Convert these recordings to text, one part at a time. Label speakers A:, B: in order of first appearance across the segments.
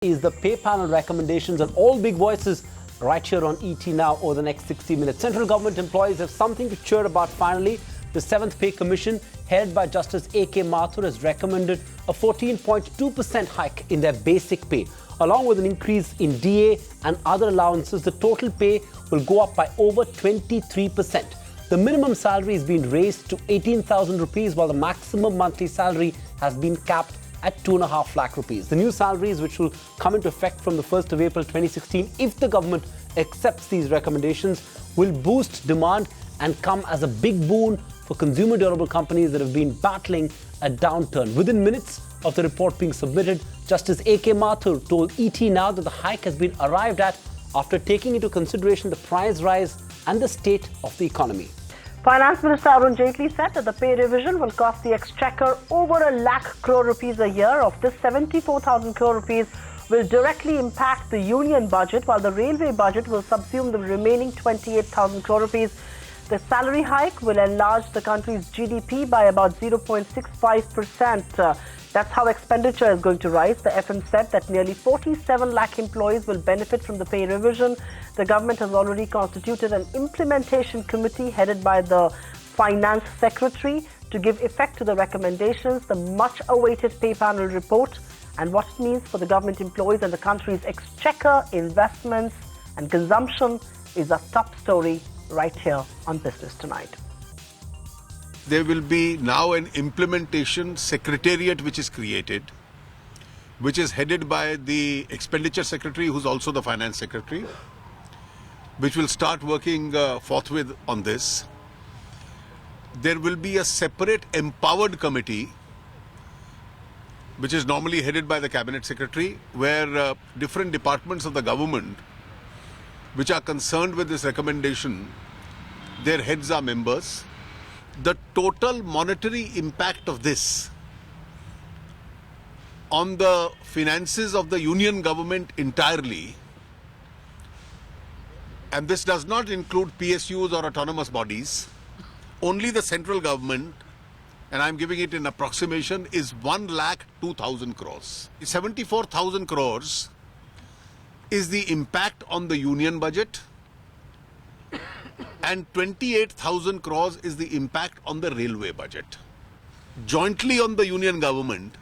A: Is the pay panel recommendations on all big voices right here on ET Now over the next 60 minutes. Central government employees have something to cheer about finally. The 7th Pay Commission, headed by Justice AK Mathur, has recommended a 14.2% hike in their basic pay. Along with an increase in DA and other allowances, the total pay will go up by over 23%. The minimum salary is being raised to 18,000 rupees, while the maximum monthly salary has been capped at 2.5 lakh rupees. The new salaries, which will come into effect from the 1st of April 2016, if the government accepts these recommendations, will boost demand and come as a big boon for consumer durable companies that have been battling a downturn. Within minutes of the report being submitted, Justice AK Mathur told ET Now that the hike has been arrived at after taking into consideration the price rise and the state of the economy.
B: Finance Minister Arun Jaitley said that the pay revision will cost the exchequer over ₹1 lakh crore a year. Of this, 74,000 crore rupees will directly impact the union budget, while the railway budget will subsume the remaining 28,000 crore rupees. The salary hike will enlarge the country's GDP by about 0.65%. That's how expenditure is going to rise. The FM said that nearly 47 lakh employees will benefit from the pay revision. The government has already constituted an implementation committee headed by the Finance Secretary to give effect to the recommendations. The much-awaited pay panel report and what it means for the government employees and the country's exchequer, investments and consumption is a top story right here on Business Tonight.
C: There will be now an implementation secretariat which is created, which is headed by the expenditure secretary, who's also the finance secretary, which will start working forthwith on this. There will be a separate empowered committee, which is normally headed by the cabinet secretary, where different departments of the government which are concerned with this recommendation, their heads are members. The total monetary impact of this on the finances of the union government entirely, and this does not include PSUs or autonomous bodies, only the central government, and I'm giving it in approximation, is 1,02,000 crores. 74,000 crores is the impact on the union budget, and 28,000 crores is the impact on the railway budget. Jointly on the union government,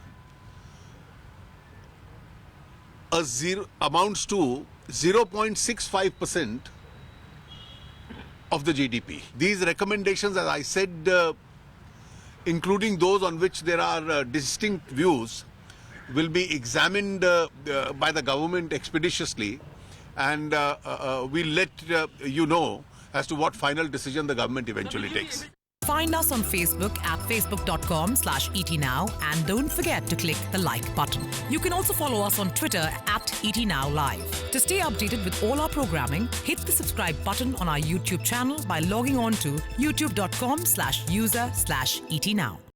C: amounts to 0.65% of the GDP. These recommendations, as I said, including those on which there are distinct views, will be examined by the government expeditiously, and we'll let you know as to what final decision the government eventually takes.
D: Find us on Facebook at facebook.com/ETNow, and don't forget to click the like button. You can also follow us on Twitter at ETNowLive. To stay updated with all our programming, hit the subscribe button on our YouTube channel by logging on to youtube.com/user/ETNow.